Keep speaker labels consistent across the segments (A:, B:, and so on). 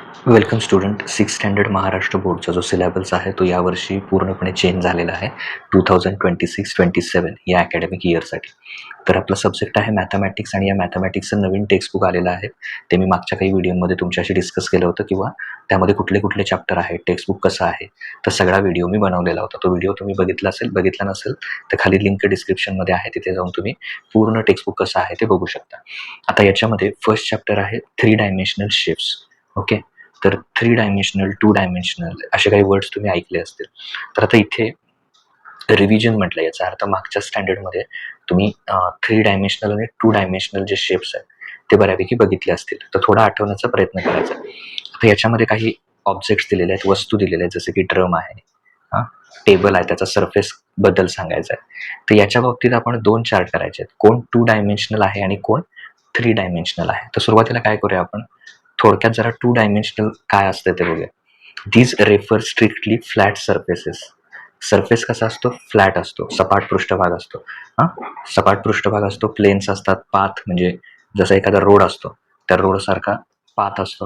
A: Welcome student. Six standard Maharashtra बोर्डचा जो syllabus आहे तो यावर्षी पूर्णपणे चेंज झालेला आहे 2026-27 या अकॅडमिक इयरसाठी. तर आपला सब्जेक्ट आहे मॅथमॅटिक्स आणि या मॅथमॅटिक्सचं नवीन टेक्स्टबुक आलेलं आहे. ते मी मागच्या काही व्हिडिओमध्ये तुमच्याशी डिस्कस केलं होतं किंवा त्यामध्ये कुठले कुठले चॅप्टर आहे, टेक्स्टबुक कसं आहे, तर सगळा व्हिडिओ मी बनवलेला होता. तो व्हिडिओ तुम्ही बघितला नसेल तर खाली लिंक डिस्क्रिप्शनमध्ये आहे, तिथे जाऊन तुम्ही पूर्ण टेक्स्टबुक कसं आहे ते बघू शकता. आता याच्यामध्ये फर्स्ट चॅप्टर आहे 3 डायमेन्शनल शेप्स. ओके, तर 3 डायमेन्शनल, 2 डायमेन्शनल असे काही वर्ड्स तुम्ही ऐकले असतील. तर आता इथे रिव्हिजन म्हटलं, याचा अर्थ मागच्या स्टँडर्डमध्ये तुम्ही 3 डायमेन्शनल आणि 2 डायमेन्शनल जे शेप्स आहेत ते बऱ्यापैकी बघितले असतील. तर थोडा आठवण्याचा प्रयत्न करायचा. आता याच्यामध्ये काही ऑब्जेक्ट्स दिलेले आहेत, वस्तू दिलेल्या आहेत, जसे की ड्रम आहे, टेबल आहे, त्याचा सरफेस बद्दल सांगायचं आहे. तर याच्या बाबतीत आपण 2 चार्ट करायचे आहेत. कोण 2 डायमेन्शनल आहे आणि कोण 3 डायमेन्शनल आहे. तर सुरुवातीला काय करूया आपण, थोडक्यात जरा 2 डायमेन्शनल काय असतं ते बघूया. These refer strictly flat surfaces. Surface कसा असतो? फ्लॅट असतो, सपाट पृष्ठभाग असतो. सपाट पृष्ठभाग असतो, प्लेन्स असतात, पाथ म्हणजे जसा एखादा रोड असतो त्या रोड सारखा पाथ असतो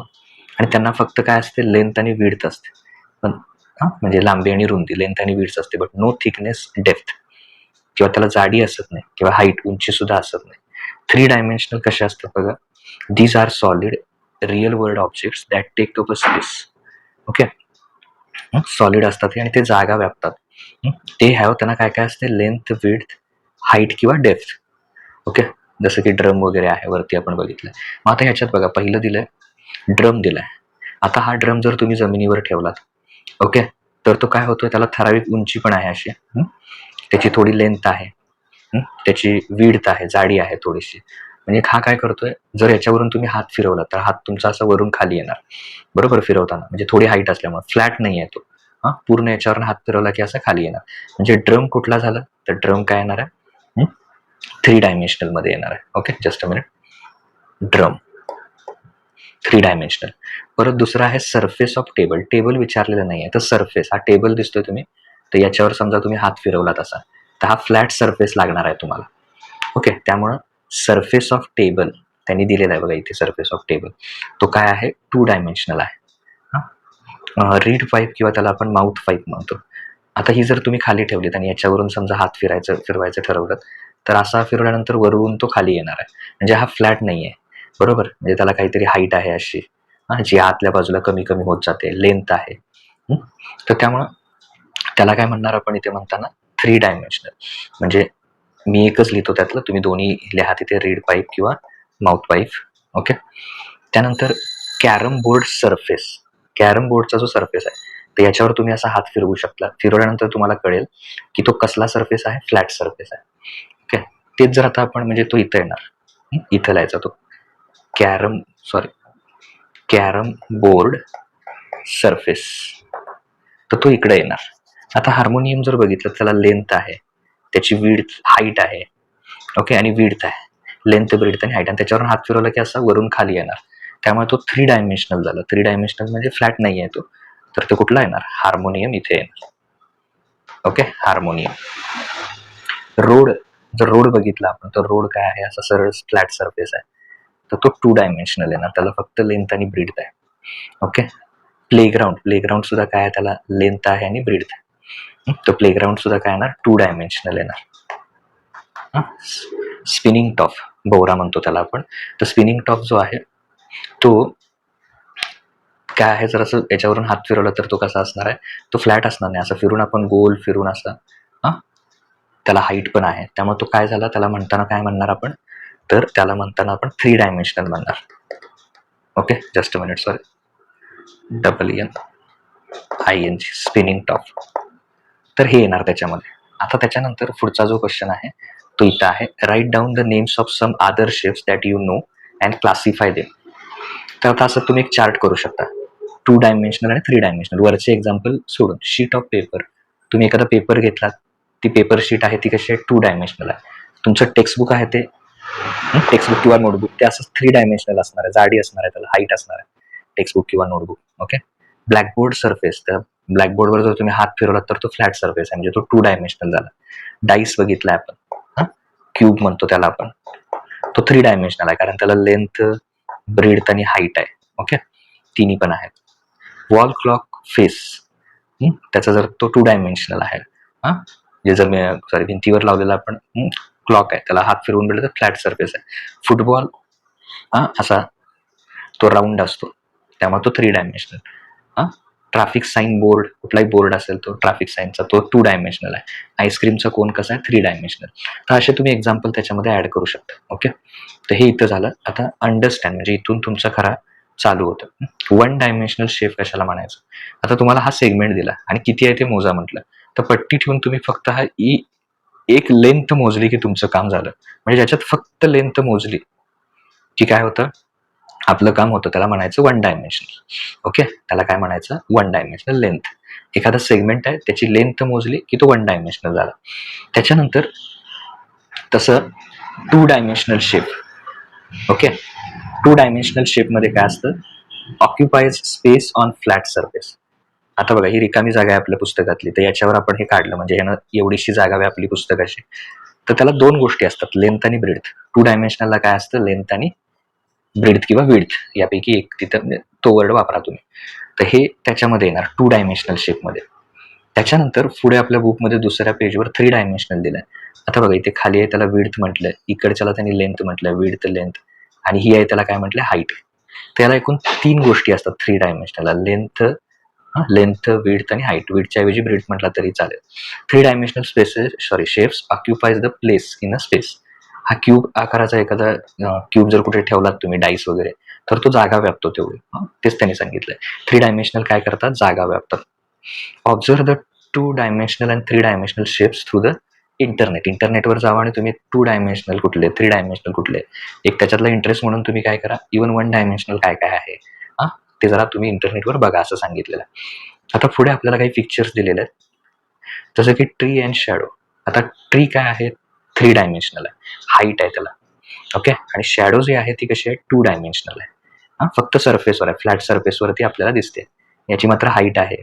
A: आणि त्यांना फक्त काय असते, लेंथ आणि विड्थ असते. पण म्हणजे लांबी आणि रुंदी, लेंथ आणि विड्थ असते, बट नो थिकनेस, डेप्थ किंवा त्याला जाडी असत नाही किंवा हाईट, उंची सुद्धा असत नाही. 3 डायमेन्शनल कसे असतात बघा. These are solid real world objects that take up a space. Okay, solid असतात आणि ते जागा व्यापतात. ते हॅव, त्यांना काय काय असते, लेंथ, विड्थ, हाईट किंवा डेप्थ. ओके, जसं की ड्रम वगैरे आहे, वरती आपण बघितलं. मग आता ह्याच्यात बघा, पहिलं दिलंय ड्रम दिलाय. आता हा ड्रम जर तुम्ही जमिनीवर ठेवलात, ओके, तर तो काय होतोय, त्याला ठराविक उंची पण आहे अशी, त्याची थोडी लेंथ आहे, त्याची विड्थ आहे, जाडी आहे थोडीशी. म्हणजे हा काय करतोय, जर याच्यावरून तुम्ही हात फिरवला तर हात तुमचा असं वरून खाली येणार, बरोबर, फिरवताना, म्हणजे थोडी हाईट असल्यामुळे. फ्लॅट नाही आहे तो, पूर्ण याच्यावरून हात फिरवला की असं खाली येणार. म्हणजे ड्रम कुठला झाला, तर ड्रम काय येणार आहे, 3 डायमेन्शनल मध्ये येणार आहे. Okay, just a minute. Drum 3 dimensional. परत दुसरा आहे सरफेस ऑफ टेबल. टेबल विचारलेलं नाही आहे, तर सरफेस, हा टेबल दिसतोय तुम्ही, तर याच्यावर समजा तुम्ही हात फिरवला तसा, तर हा फ्लॅट सरफेस लागणार आहे तुम्हाला. ओके, त्यामुळं सरफेस ऑफ टेबल त्यांनी दिलेला आहे बघा इथे, सरफेस ऑफ टेबल तो काय आहे, 2 डायमेन्शनल आहे. रीड पाईप किंवा त्याला आपण माउथ पाईप म्हणतो. आता ही जर तुम्ही खाली ठेवलीत आणि याच्यावरून समजा हात फिरवायचं ठरवलं, तर असा फिरवल्यानंतर वरून तो खाली येणार आहे. म्हणजे हा फ्लॅट नाही आहे, बरोबर, म्हणजे त्याला काहीतरी हाईट आहे अशी, जी आतल्या बाजूला कमी कमी होत जाते, लेंथ आहे. तर त्यामुळं त्याला काय म्हणणार आपण इथे म्हणताना, 3 डायमेन्शनल. म्हणजे मी एकच लिहितो त्यातलं, तुम्ही दोन्ही लिहा तिथे, रीड पाईप किंवा माउथ पाईप. ओके, त्यानंतर कॅरम बोर्ड सरफेस. कॅरम बोर्डचा जो सरफेस आहे, तर याच्यावर तुम्ही असा हात फिरवू शकता. फिरवल्यानंतर तुम्हाला कळेल की तो कसला सरफेस आहे, फ्लॅट सरफेस आहे. ओके, तेच जर आता आपण, म्हणजे तो इथं येणार, इथं लिहायचा तो कॅरम बोर्ड सरफेस, तर तो इकडे येणार. आता हार्मोनियम जर बघितलं, त्याला लेंथ आहे, त्याची विड्थ, हाईट आहे, ओके, आणि विड्थ आहे, लेंथ, ब्रेड्थ आणि हाईट, आणि त्याच्यावर हात फिरवला की असा वरून खाली येणार. त्यामुळे तो 3 डायमेन्शनल झाला. 3 डायमेन्शनल म्हणजे फ्लॅट नाही आहे तो, तर तो कुठला येणार, हार्मोनियम इथे येणार. Okay, harmonium. रोड, जर रोड बघितला आपण, तर रोड काय आहे, असा सरळ फ्लॅट सरफेस आहे, तर तो 2 डायमेन्शनल येणार, त्याला फक्त लेंथ आणि ब्रीड्थ आहे. ओके, प्लेग्राऊंड सुद्धा काय आहे, त्याला लेंथ आहे आणि ब्रीड्थ आहे, तो प्लेग्राऊंड सुद्धा काय येणार, 2 डायमेन्शनल येणार. स्पिनिंग टॉप, भोवरा म्हणतो त्याला आपण. तर स्पिनिंग टॉप जो आहे तो काय आहे, जर असं याच्यावरून हात फिरवला तर तो कसा असणार आहे, तो फ्लॅट असणार नाही, असं फिरून आपण गोल फिरून असं, त्याला हाईट पण आहे, त्यामुळे तो काय झाला, त्याला म्हणताना काय म्हणणार आपण, तर त्याला म्हणताना आपण 3 डायमेन्शनल म्हणणार. Okay, just a minute, sorry, WNING, spinning top. तर हे येणार त्याच्यामध्ये. आता त्याच्यानंतर पुढचा जो क्वेश्चन आहे तो इथं आहे, write down the names of some other shapes that you know and classify them. तर आता असं तुम्ही एक चार्ट करू शकता, 2 डायमेन्शनल आणि 3 डायमेन्शनल. वरचे एक्झाम्पल सोडून, शीट ऑफ पेपर, तुम्ही एखादा पेपर घेतला, ती पेपर शीट आहे ती कशी आहे, 2 डायमेन्शनल आहे. तुमचं टेक्स्टबुक आहे ते, टेक्स्टबुक किंवा नोटबुक, ते असं 3 डायमेन्शनल असणार आहे, जाडी असणार आहे, त्याला हाईट असणार आहे, टेक्स्टबुक किंवा नोटबुक. ओके, ब्लॅकबोर्ड सरफेस, तर ब्लॅकबोर्डवर जर तुम्ही हात फिरवला तर तो फ्लॅट सरफेस आहे, म्हणजे तो 2 डायमेन्शनल झाला. डाईस बघितला आपण, क्यूब म्हणतो त्याला आपण, तो 3 डायमेन्शनल आहे, कारण त्याला लेंथ, ब्रेड्थ आणि हाईट आहे. ओके, तिन्ही पण आहेत. वॉल क्लॉक फेस, त्याचा जर तो 2 डायमेन्शनल आहे. जे जर सॉरी भिंतीवर लावलेला आपण क्लॉक आहे, त्याला हात फिरवून दिलं तर फ्लॅट सरफेस आहे. फुटबॉल असा तो राऊंड असतो, त्यामुळे तो 3 डायमेन्शनल. ट्रॅफिक साईन बोर्ड, कुठलाही बोर्ड असेल तो ट्रॅफिक साईनचा, तो 2 डायमेन्शनल आहे. आईस्क्रीमचा कोन कसा आहे, 3 डायमेन्शनल. तर असे तुम्ही एक्झाम्पल त्याच्यामध्ये ऍड करू शकता. ओके, तर हे इथं झालं. आता अंडरस्टँड म्हणजे इथून तुमचा खरा चालू होतं. 1 डायमेन्शनल शेप कशाला म्हणायचं. आता तुम्हाला हा सेगमेंट दिला आणि किती आहे ते मोजा म्हटलं, तर पट्टी ठेवून तुम्ही फक्त हा एक लेंथ मोजली की तुमचं काम झालं. म्हणजे ज्याच्यात फक्त लेंथ मोजली की काय होतं, आपलं काम होतं. त्याला म्हणायचं 1 डायमेन्शनल. ओके, त्याला काय म्हणायचं, 1 डायमेन्शनल लेंथ. एखादा सेगमेंट आहे, त्याची लेंथ मोजली की तो 1 डायमेन्शनल झाला. त्याच्यानंतर तसं 2 डायमेन्शनल शेप. ओके, 2 डायमेन्शनल शेपमध्ये काय असतं, occupies space on flat surface. आता बघा, ही रिकामी जागा आहे आपल्या पुस्तकातली, तर याच्यावर आपण हे काढलं म्हणजे ह्यानं एवढीशी जागा आहे आपली पुस्तकाची. तर त्याला 2 गोष्टी असतात, लेंथ आणि ब्रेड्थ. 2 डायमेन्शनलला काय असतं, लेंथ आणि ब्रेड्थ किंवा विड्थ यापैकी एक, तिथं तो वर्ड वापरा तुम्ही. तर हे त्याच्यामध्ये येणार 2 डायमेन्शनल शेपमध्ये. त्याच्यानंतर पुढे आपल्या बुकमध्ये दुसऱ्या पेजवर 3 डायमेन्शनल दिलंय. आता बघा, इथे खाली आहे त्याला विड्थ म्हटलंय, इकडच्याला त्यांनी लेंथ म्हटलंय, विड्थ लेंथ, आणि ही आहे त्याला काय म्हटलंय, हाईट. त्याला एकूण 3 गोष्टी असतात 3 डायमेन्शनलला, लेंथ, विड्थ आणि हाईट. विड्थच्या ऐवजी ब्रेड्थ म्हटला तरी चालेल. 3 dimensional shapes occupies the place in a space. हा क्यूब आकाराचा एखादा क्यूब जर कुठे ठेवलात तुम्ही, डाईस वगैरे, तर तो जागा व्यापतो तेवढी. तेच त्यांनी सांगितलंय. 3 डायमेन्शनल काय करतात, जागा व्यापतात. Observe the 2 dimensional and 3 dimensional shapes through the internet. इंटरनेटवर जावा आणि तुम्ही 2 डायमेन्शनल कुठले, 3 डायमेन्शनल कुठले, एक त्याच्यातला इंटरेस्ट म्हणून तुम्ही काय करा, इव्हन 1 डायमेन्शनल काय काय आहे ते जरा तुम्ही इंटरनेटवर बघा असं सांगितलेलं आहे. आता पुढे आपल्याला काही पिक्चर्स दिलेले आहेत, जसं की ट्री अँड शॅडो. आता ट्री काय आहे, 3 डायमेन्शनल आहे, हाईट आहे त्याला. ओके, आणि शॅडो जी आहे ती कशी आहे, 2 डायमेन्शनल आहे. फक्त सरफेसवर आहे, फ्लॅट सरफेसवरती आपल्याला दिसते. याची मात्र हाईट आहे.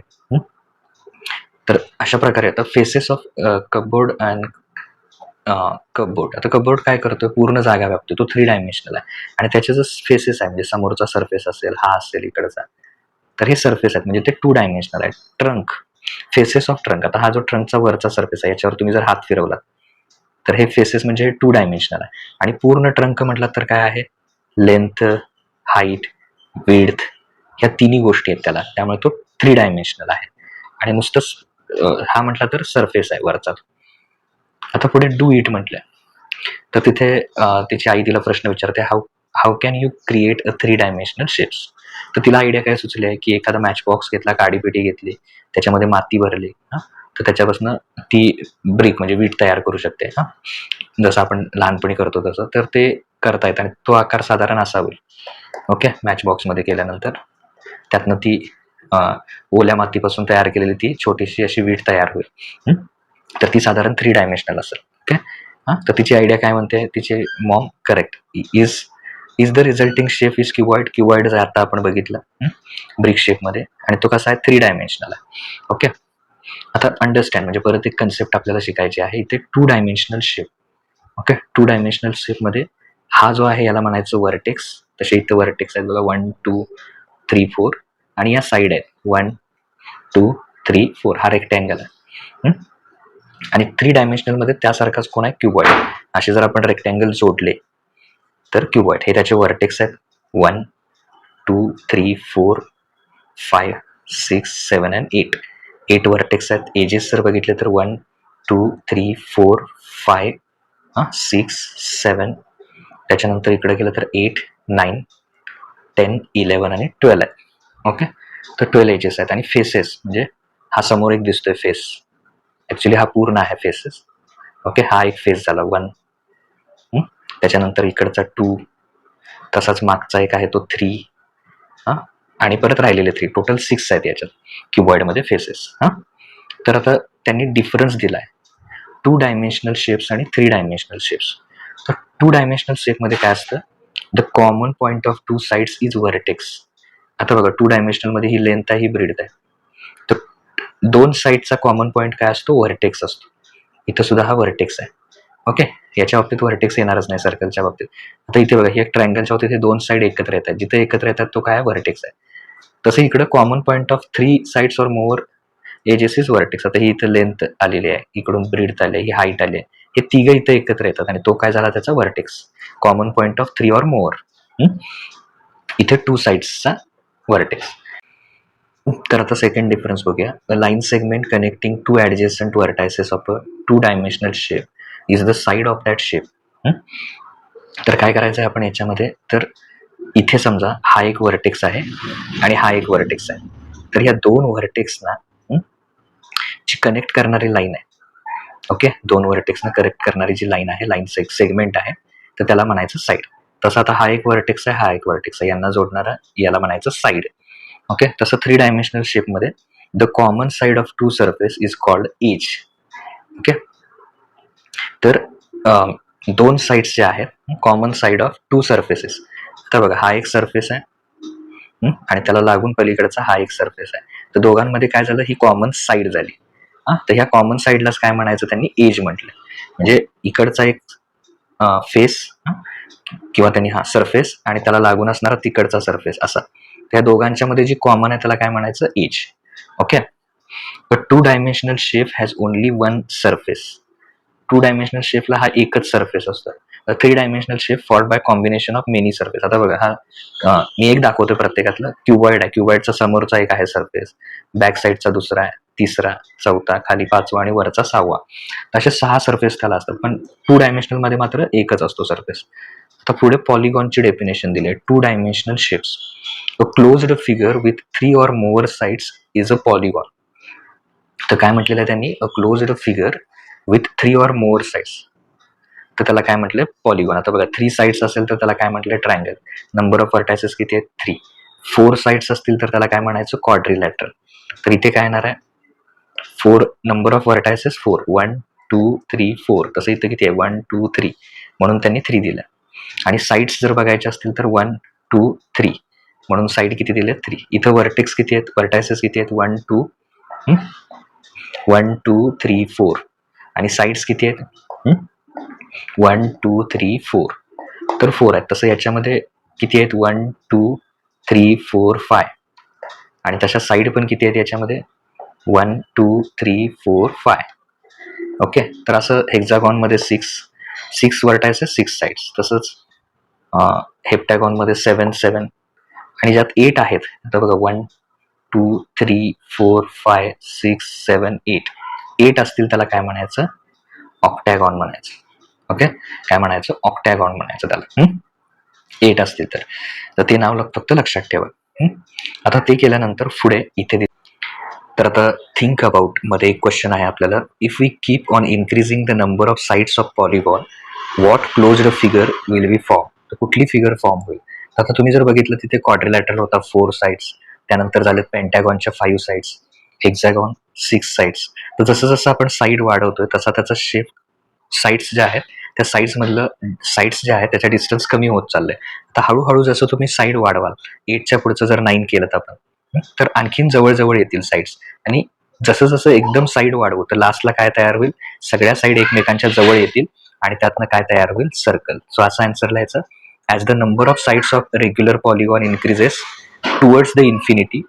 A: तर अशा प्रकारे आता faces of cupboard and cupboard. आता कपबोर्ड काय करतोय, पूर्ण जागा व्यापतो, तो 3 डायमेन्शनल आहे, आणि त्याचे जे फेसेस आहे म्हणजे समोरचा सरफेस असेल, हा असेल इकडचा, तर हे सरफेस आहेत म्हणजे ते 2 डायमेन्शनल आहे. Trunk, faces of trunk. आता हा जो ट्रंकचा वरचा सरफेस आहे, याच्यावर तुम्ही जर हात फिरवला तर हे फेसेस म्हणजे 2 डायमेन्शनल आहे. आणि पूर्ण ट्रंक म्हटलं तर काय आहे, लेंथ, हाईट, विड्थ, ह्या तिन्ही गोष्टी आहेत त्याला, त्यामुळे तो 3 डायमेन्शनल आहे. आणि नुसतं हा म्हटला तर सरफेस आहे वरचा. आता पुढे डू इट म्हटलंय, तर तिथे तिची आई तिला प्रश्न विचारते, how can you create a 3 dimensional shapes. तर तिला आयडिया काय सुचली आहे की एखादा मॅच बॉक्स घेतला, काडीपेटी घेतली, त्याच्यामध्ये माती भरली, तर त्याच्यापासून ती ब्रिक म्हणजे वीट तयार करू शकते. जसं आपण लहानपणी करतो तसं, तर ते करता येतं. आणि तो आकार साधारण असा होईल. ओके, मॅच बॉक्समध्ये केल्यानंतर त्यातनं ती ओल्या मातीपासून तयार केलेली ती छोटीशी अशी वीट तयार होईल. तर ती साधारण 3 डायमेन्शनल असेल. ओके, तर तिची आयडिया काय म्हणते, तिचे Maugham correct, is the resulting shape is cuboid. Cuboid जर आता आपण बघितलं ब्रिक शेपमध्ये, आणि तो कसा आहे, 3 डायमेन्शनल आहे. ओके, आता अंडरस्टँड म्हणजे परत एक कन्सेप्ट आपल्याला शिकायची आहे इथे, 2 डायमेन्शनल शेप. ओके, 2 डायमेन्शनल शेपमध्ये हा जो आहे याला म्हणायचं वर्टेक्स. तसे इथं वर्टेक्स आहेत बघा, 1 2 3 4, आणि या साईड आहेत 1 2 3 4, हा रेक्टँगल आहे. आणि 3 डायमेन्शनलमध्ये त्यासारखाच कोण आहे, क्युबॉइड. असे जर आपण रेक्टँगल जोडले तर क्युबॉइड हे त्याचे वर्टेक्स आहेत, 1 2 3 4 5 6 7 अँड 8 वर्टेक्स आहेत. एजेस जर बघितले तर 1 2 3 4 5 6 7, त्याच्यानंतर इकडे गेलं तर 8 9 10 11 आणि 12 आहे. ओके, तर 12 एजेस आहेत. आणि फेसेस म्हणजे हा समोर एक दिसतोय फेस, ऍक्च्युली हा पूर्ण आहे फेसेस. ओके, हा एक फेस झाला 1, त्याच्यानंतर इकडचा 2, तसाच मागचा एक आहे तो 3, आणि परत राहिलेले 3, टोटल 6 आहेत याच्यात क्युबॉइडमध्ये फेसेस. तर आता त्यांनी डिफरन्स दिलाय 2 डायमेन्शनल शेप्स आणि 3 डायमेन्शनल शेप्स. तर 2 डायमेन्शनल शेपमध्ये काय असतं, the common point of 2 sides is vertex. आता बघा, 2 डायमेन्शनलमध्ये ही लेंथ आहे, ही ब्रेड्थ आहे, तर 2 साईडचा कॉमन पॉईंट काय असतो, वर्टेक्स असतो. इथं सुद्धा हा वर्टेक्स आहे. ओके, याच्या बाबतीत वर्टेक्स येणारच नाही सर्कलच्या बाबतीत. आता इथे बघा, ही एक ट्रायंगलच्या बाबतीत हे 2 साईड एकत्र येतात, जिथे एकत्र येतात तो काय, वर्टेक्स आहे. तसं इकडं common point of 3 sides or more edges is vertex. आता ही इथं लेंथ आलेली आहे, इकडून ब्रीथ आली, ही हाईट आली आहे. हे तिघं इथं एकत्र येतात आणि तो काय झाला त्याचा vertex. Common point of 3 or more. इथे 2 साइड्सचा व्हर्टेक्स. तर आता सेकंड डिफरन्स बघूया. A line segment connecting two adjacent vertices of a 2 dimensional shape is the side of that shape. तर काय करायचं आहे आपण याच्यामध्ये, तर इथे समजा हा एक व्हर्टेक्स आहे आणि हा एक व्हर्टेक्स आहे. तर या दोन व्हर्टेक्सना जी कनेक्ट करणारी लाईन आहे, ओके, दोन व्हर्टेक्सना कनेक्ट करणारी जी लाईन आहे, लाईन सेगमेंट आहे, तर त्याला म्हणायचं साईड. तसं आता हा एक व्हर्टेक्स आहे, हा एक व्हर्टेक्स आहे, यांना जोडणारा याला म्हणायचं साईड. ओके, तसं 3 डायमेन्शनल शेपमध्ये the common side of 2 surface is called edge. Okay, तर दोन साइड्स जे आहेत, कॉमन साईड ऑफ 2 सरफेसेस. तर बघा हा एक सरफेस आहे आणि त्याला लागून पलीकडचा हा एक सरफेस आहे. तर दोघांमध्ये काय झालं, ही कॉमन साईड झाली. तर ह्या कॉमन साईडलाच काय म्हणायचं त्यांनी, एज म्हटलं. म्हणजे इकडचा एक फेस किंवा त्यांनी हा सरफेस आणि त्याला लागून असणारा तिकडचा सरफेस असा. त्या दोघांच्या मध्ये जी कॉमन आहे त्याला काय म्हणायचं, edge. Okay, but 2 dimensional shape has only 1 surface. 2 dimensional शेपला हा एकच सरफेस असतो. 3 dimensional shape formed by combination of many surface. आता बघा हा मी एक दाखवतो प्रत्येकातलं. क्युबॉइड आहे, क्युबॉइडचा समोरचा एक आहे सरफेस, बॅक साईडचा दुसरा आहे, तिसरा, चौथा, खाली पाचवा आणि वरचा 6वा. असे 6 सरफेस त्याला असतात, पण 2 डायमेन्शनल मध्ये मात्र एकच असतो सरफेस. आता पुढे पॉलिगॉनची डेफिनेशन दिली आहे. 2 dimensional shapes, a closed figure with 3 or more sides is a polygon. तर काय म्हटलेलं आहे त्यांनी, a closed figure with 3 or more sides, तर त्याला काय म्हटलं, पॉलिगॉन. आता बघा 3 साइड्स असेल तर त्याला काय म्हटलं, ट्रायंगल. नंबर ऑफ व्हर्टायसेस किती आहेत, 3. 4 साइड्स असतील तर त्याला काय म्हणायचं, क्वाड्रिलॅटरल. तर इथे काय येणार आहे, 4 नंबर ऑफ व्हर्टायसेस 4, 1 2 3 4. तसं इथं किती आहे, 1 2 3, म्हणून त्यांनी 3 दिलं. आणि साइड्स जर बघायचे असतील तर 1 2 3, म्हणून साईड किती दिले, 3. इथं व्हर्टेक्स किती आहेत, व्हर्टायसेस किती आहेत, 1 2 1 2 3 4, आणि साइड्स किती आहेत, 1 2 3 4. तर 4 आहेत. तसं याच्यामध्ये किती आहेत, 1 2 3 4 5, आणि तशा साईड पण किती आहेत याच्यामध्ये, 1 2 3 4 5. ओके, तर असं हेक्झागॉनमध्ये 6 व्हर्टायसेस 6 साइड्स. तसंच हेप्टॅगॉनमध्ये 7 7, आणि ज्यात 8 आहेत, आता बघा 1 2 3 4 5 6 7 8, 8 असतील त्याला काय म्हणायचं, ऑक्टॅगॉन म्हणायचं. ओके, काय म्हणायचं, ऑक्टॅगॉन म्हणायचं त्याला. 8 असतील तर ते नाव फक्त लक्षात ठेवा. आता ते केल्यानंतर पुढे इथे, तर आता थिंक अबाउट मध्ये एक क्वेश्चन आहे आपल्याला, if we keep on increasing the number of sides of polygon what closed figure will be form. तर कुठली फिगर फॉर्म होईल. आता तुम्ही जर बघितलं तिथे क्वाड्रिलॅटरल होता 4 साइड्स, त्यानंतर झाले पेंटॅगॉनच्या 5 साइड्स, हेक्झॅगॉन 6 साइड्स. तर जसं जसं आपण साईड वाढवतोय तसा त्याचा शेप, साइड्स ज्या आहेत त्या साइड्समधलं साइड्स ज्या आहेत त्याच्या डिस्टन्स कमी होत चाललंय. आता हळूहळू जसं तुम्ही साईड वाढवाल, 8च्या पुढचं जर 9 केलं आपण, तर आणखीन जवळ येतील साइड्स. आणि जसं जसं एकदम साईड वाढवू तर लास्टला काय तयार होईल, सगळ्या साईड एकमेकांच्या जवळ येतील आणि त्यातनं काय तयार होईल, सर्कल. सो असा आन्सर लिहायचा, as the number of sides of regular polygon increases towards the infinity,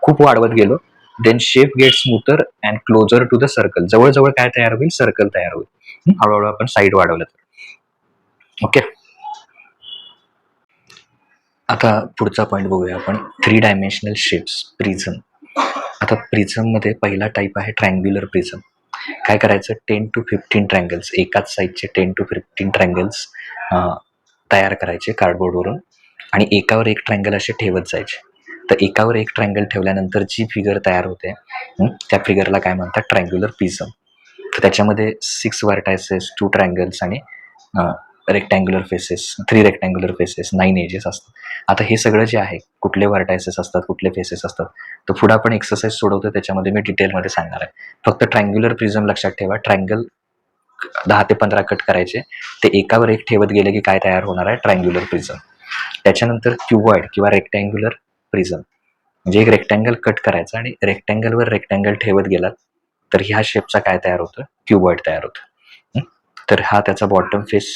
A: खूप वाढवत गेलो, then shape get smoother and closer to the circle. जवळजवळ काय तयार होईल, सर्कल तयार होईल, हळूहळू आपण साईड वाढवलं तर. ओके, आता पुढचा पॉईंट बघूया आपण, 3 डायमेन्शनल शेप्स, प्रिझम. आता प्रिझममध्ये पहिला टाईप आहे ट्रँग्युलर प्रिझम. काय करायचं, 10 to 15 ट्रँगल्स, एकाच साईजचे 10 to 15 ट्रँगल्स तयार करायचे कार्डबोर्डवरून, आणि एकावर एक ट्रँगल असे ठेवत जायचे. तर एकावर एक ट्रँगल ठेवल्यानंतर जी फिगर तयार होते त्या फिगरला काय म्हणतात, ट्रँग्युलर प्रिझम. तर त्याच्यामध्ये 6 व्हर्टायसेस, 2 ट्रँगल्स आणि rectangular faces, 3 rectangular faces, 9 edges असतात. आता हे सगळं जे आहे, कुठले व्हर्टायसेस असतात, कुठले फेसेस असतात, तर पुढे आपण एक्सरसाइज सोडवतो त्याच्यामध्ये मी डिटेलमध्ये सांगणार आहे. फक्त ट्रँग्युलर प्रिझम लक्षात ठेवा, ट्रँगल 10 ते 15 कट करायचे, ते एकावर एक ठेवत गेले की काय तयार होणार आहे, ट्रँग्युलर प्रिझम. त्याच्यानंतर क्युबॉइड किंवा रेक्टँग्युलर प्रिझम, म्हणजे एक रेक्टँगल कट करायचा आणि रेक्टँगलवर रेक्टँगल ठेवत गेलात तर ह्या शेपचा काय तयार होतं, क्युबॉइड तयार होतं. तर हा त्याचा बॉटम फेस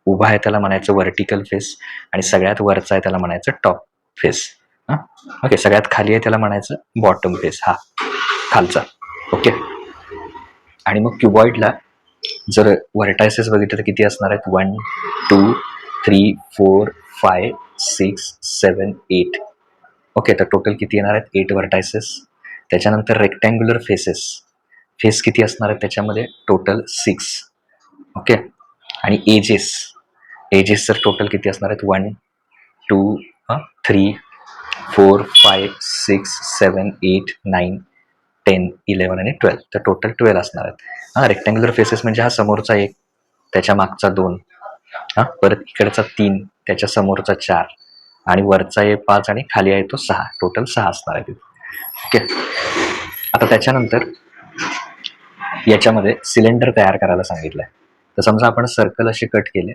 A: उभा आहे त्याला म्हणायचं व्हर्टिकल फेस, आणि सगळ्यात वरचा आहे त्याला म्हणायचं टॉप फेस. ओके, सगळ्यात खाली आहे त्याला म्हणायचं बॉटम फेस, हा खालचा. ओके, आणि मग क्युबॉइडला जर व्हर्टायसेस बघितलं तर किती असणार आहेत? 1 2 3 4 5 6 7 8. ओके, तर टोटल किती येणार आहेत? 8 व्हर्टायसेस. त्याच्यानंतर रेक्टँग्युलर फेसेस, फेस किती असणार आहेत त्याच्यामध्ये? टोटल 6. ओके, आणि एजेस, एजेस तर टोटल किती असणार आहेत? 1 2 3 4 5 6 7 8 9 10 11 आणि 12. तर टोटल 12 असणार आहेत. रेक्टँग्युलर फेसेस म्हणजे हा समोरचा 1, त्याच्या मागचा 2, परत इकडचा 3, त्याच्या समोरचा 4, आणि वरचा आहे 5 आणि खाली आहे तो 6. टोटल 6 असणार आहे. ओके, आता त्याच्यानंतर याच्यामध्ये सिलेंडर तयार करायला सांगितलंय. तर समजा आपण सर्कल असे कट केले,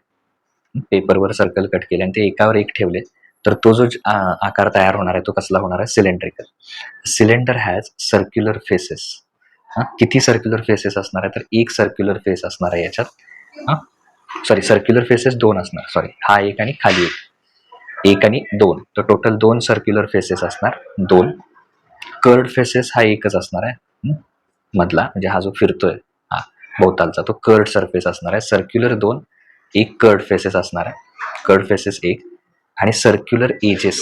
A: पेपरवर सर्कल कट केले आणि ते एकावर एक ठेवले, तर तो जो आकार तयार होणार आहे तो कसला होणार आहे? Cylindrical. Cylinder has circular faces. किती सर्क्युलर फेसेस असणार आहे? तर एक सर्क्युलर फेस असणार आहे याच्यात. सॉरी, सर्क्युलर फेसेस 2 असणार. सॉरी, हा एक आणि खाली एक आणि 2. तर टोटल 2 सर्क्युलर फेसेस असणार. 2 कर्ड फेसेस हा एकच असणार आहे मधला, म्हणजे हा जो फिरतोय हा भोवतालचा, तो कर्ड सरफेस असणार आहे. सर्क्युलर 2, एक कर्ड फेसेस असणार आहे. कर्ड फेसेस 1, आणि सर्क्युलर एजेस,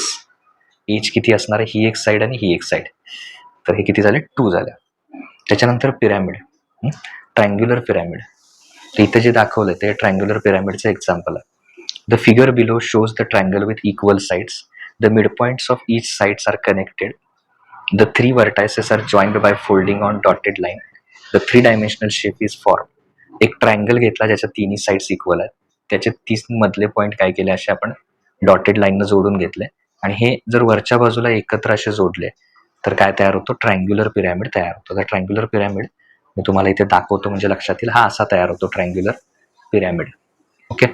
A: एज किती असणार आहे? ही एक साईड आणि ही एक साईड. तर हे किती झाले? 2 झाले. त्याच्यानंतर पिरॅमिड, ट्रायंग्युलर पिरॅमिड. तर इथं जे दाखवलं ते ट्रायंग्युलर पिरॅमिडचं एक्झाम्पल आहे. The figure below shows the triangle with equal sides. The midpoints of each sides are connected. The 3 vertices are joined by folding on dotted line. The 3-dimensional shape is formed. एक triangle घेतला ज्याच्या तिन्ही sides equal आहेत. त्याचे 30 मधले point काय केले? असे आपण डॉटेड लाईननं जोडून घेतले, आणि हे जर वरच्या बाजूला एकत्र असे जोडले तर काय तयार होतो? ट्रायंग्युलर पिरॅमिड तयार होतो. तर ट्रायंग्युलर पिरॅमिड मी तुम्हाला इथे दाखवतो म्हणजे लक्षात येईल. हा असा तयार होतो ट्रायंग्युलर पिरॅमिड. ओके,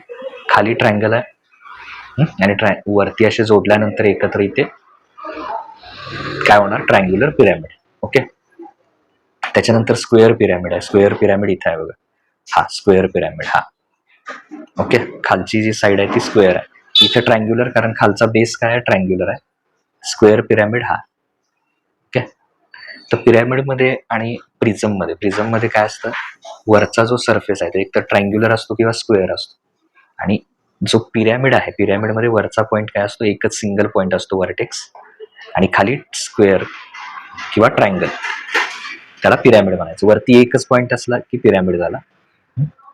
A: खाली ट्रायंगल आहे आणि वरती असे जोडल्यानंतर एकत्र इथे काय होणार? Triangular pyramid. ओके, त्याच्यानंतर स्क्वेअर पिरॅमिड आहे. स्क्वेअर पिरॅमिड इथे आहे बघा, हा स्क्वेअर पिरॅमिड. हा ओके, खालची जी साईड आहे ती स्क्वेअर आहे. इथे ट्रायंग्युलर, कारण खालचा बेस काय आहे? ट्रायंग्युलर आहे. स्क्वेअर पिरॅमिड हा. ओके, तर पिरॅमिडमध्ये आणि प्रिझममध्ये काय असतं? वरचा जो सरफेस आहे तो एक तर ट्रायंग्युलर असतो किंवा स्क्वेअर असतो, आणि जो पिरॅमिड आहे, पिरॅमिडमध्ये वरचा पॉईंट काय असतो? एकच सिंगल पॉईंट असतो, वर्टेक्स, आणि खाली स्क्वेअर किंवा ट्रायंगल, त्याला पिरॅमिड म्हणायचं. वरती एकच पॉईंट असला की पिरॅमिड झाला,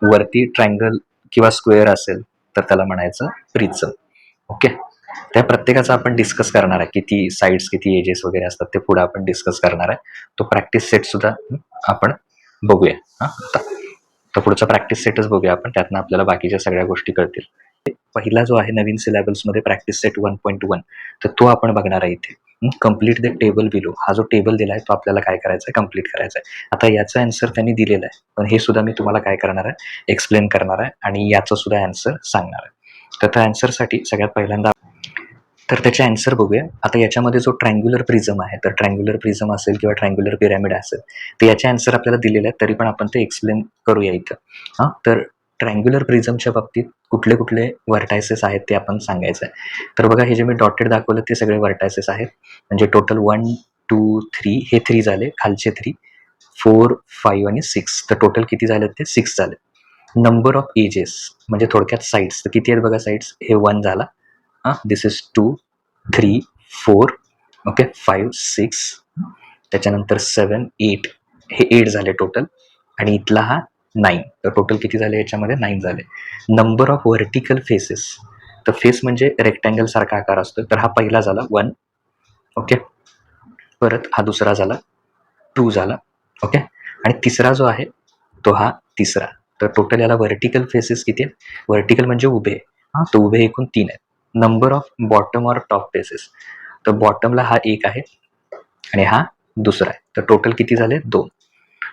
A: वरती ट्रायंगल किंवा स्क्वेअर असेल तर त्याला म्हणायचं प्रिझम. ओके, त्या प्रत्येकाचा आपण डिस्कस करणार आहे, किती साईड्स, किती एजेस वगैरे असतात ते पुढे आपण डिस्कस करणार आहे. तो प्रॅक्टिस सेट सुद्धा आपण बघूया. आता तर पुढचा प्रॅक्टिस सेटच बघूया आपण, त्यातनं आपल्याला बाकीच्या सगळ्या गोष्टी कळतील. पहिला जो आहे नवीन सिलेबसमध्ये प्रॅक्टिस सेट 1.1, तर तो आपण बघणार आहे इथे. कम्प्लीट द टेबल बिलो, हा जो टेबल दिला आहे तो आपल्याला काय करायचा आहे? कम्प्लीट करायचा आहे. आता याचा आन्सर त्यांनी दिलेला आहे, पण हे सुद्धा मी तुम्हाला काय करणार आहे? एक्सप्लेन करणार आहे, आणि याचा सुद्धा आन्सर सांगणार आहे. तर त्या आन्सरसाठी सगळ्यात पहिल्यांदा तर त्याचे आन्सर बघूया. आता याच्यामध्ये जो ट्रायंग्युलर प्रिझम आहे, तर ट्रायंग्युलर प्रिझम असेल किंवा ट्रायंग्युलर पिरॅमिड असेल, तर याचे आन्सर आपल्याला दिलेले आहेत, तरी पण आपण ते एक्सप्लेन करूया इथं. तर ट्रायंग्युलर प्रिझमच्या बाबतीत कुठले कुठले व्हर्टायसेस आहेत ते आपण सांगायचं आहे. तर बघा, हे जे मी डॉटेड दाखवलं ते सगळे व्हर्टायसेस आहेत, म्हणजे टोटल 1 2 3, हे 3 झाले, खालचे 3 4 5 आणि 6. तर टोटल किती झाले? ते 6 झाले. नंबर ऑफ एजेस म्हणजे थोडक्यात साईड्स, तर किती आहेत बघा साईड्स? हे 1 झाला, दिस इज 2 3 4, ओके, 5 6, त्याच्यानंतर 7 8, हे 8 झाले टोटल, आणि इथला हा 9. तर टोटल किती झाले याच्यामध्ये? 9 झाले. नंबर ऑफ व्हर्टिकल फेसेस, तर फेस म्हणजे रेक्टँगल सारखा आकार असतो, तर हा पहिला झाला 1. ओके, परत हा दुसरा झाला 2 झाला. ओके, आणि तिसरा जो आहे तो हा तिसरा. तर टोटल याला व्हर्टिकल फेसेस किती आहेत? व्हर्टिकल म्हणजे उभे, तर उभे एकूण 3 आहेत. नंबर ऑफ बॉटम और टॉप फेसेस, तर बॉटमला हा एक आहे आणि हा दुसरा आहे, तर टोटल किती झाले? 2.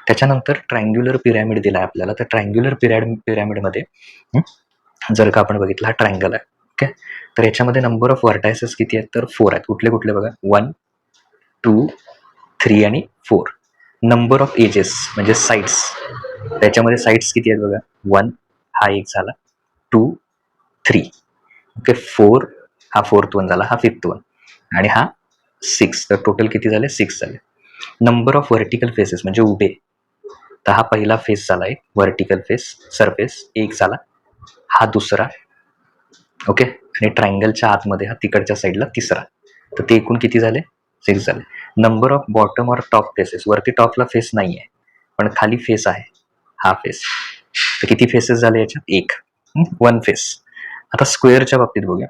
A: त्याच्यानंतर ट्रायंग्युलर पिरॅमिड दिला आहे आपल्याला. तर ट्रायंग्युलर पिरॅमिडमध्ये जर का आपण बघितलं, हा ट्रायंगल आहे. ओके, तर याच्यामध्ये नंबर ऑफ व्हर्टायसेस किती आहेत? तर 4 आहेत. कुठले कुठले बघा? 1 2 3 आणि 4. नंबर ऑफ एजेस म्हणजे साईड्स, त्याच्यामध्ये साईड्स किती आहेत बघा? 1 हा एक झाला, 2 3, ओके, 4 हा 4th वन झाला, हा 5th वन, आणि हा 6, तर टोटल किती झाले? 6 झाले. नंबर ऑफ व्हर्टिकल फेसेस म्हणजे उभे, तर हा पहिला फेस झाला एक व्हर्टिकल फेस सरफेस, एक झाला. हा दुसरा, ओके. आणि ट्रायंगलच्या आतमध्ये हा तिकडच्या साईडला तिसरा, तर ते एकूण किती झाले? 6 झाले. Number of bottom or top faces, वरती टॉपला फेस नाही आहे पण खाली फेस आहे, हा फेस, तर किती फेसेस झाले याच्यात? एक, 1 फेस. आता स्क्वेअरच्या बाबतीत बघूया.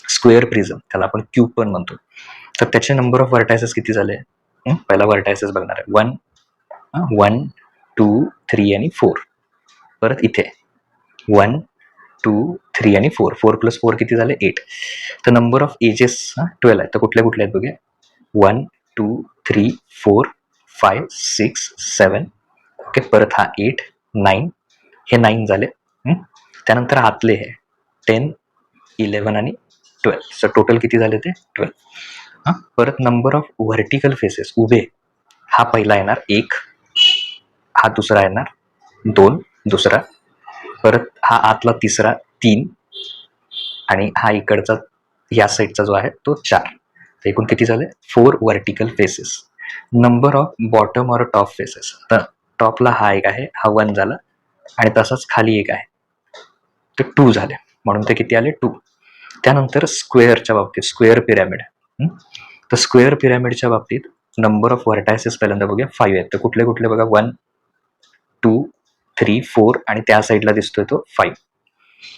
A: स्क्वेअर प्रिझम, त्याला आपण क्यूब पण म्हणतो, तर त्याचे नंबर ऑफ व्हर्टायसेस किती झाले? पहिला व्हर्टायसेस बघणार आहे. 1, 2, 3 आणि 4. परत इथे 1, 2, 3 आणि 4. 4 + 4 किती झाले? 8. तर नंबर ऑफ एजेस 12 आहेत. तर कुठल्या कुठल्या आहेत बघूया. 1, 2, 3, 4, 5, 6, 7. ओके. परत हा 8, 9. हे 9 झाले. त्यानंतर आतले हे 10, 11 आणि 12. सो टोटल किती झाले ते? 12. परत नंबर ऑफ व्हर्टिकल फेसेस उभे, हा पहिला येणार 1, हा दुसरा येणार 2, दुसरा. परत हा आतला तिसरा 3 आणि हा इकडचा या साईडचा जो आहे तो 4. तर एकूण किती झाले? 4 vertical faces. Number of bottom or top faces, तर टॉपला हा एक आहे, हा 1 झाला आणि तसाच खाली एक आहे, तर 2 झाले. म्हणून ते किती आले? 2. त्यानंतर स्क्वेअरच्या बाबतीत, स्क्वेअर पिरॅमिड, तर स्क्वेअर पिरॅमिडच्या बाबतीत नंबर ऑफ व्हर्टायसेस पहिल्यांदा बघूया. 5 आहेत. तर कुठले कुठले बघा. 1, 2, 3, 4 आणि त्या साईडला दिसतोय तो 5.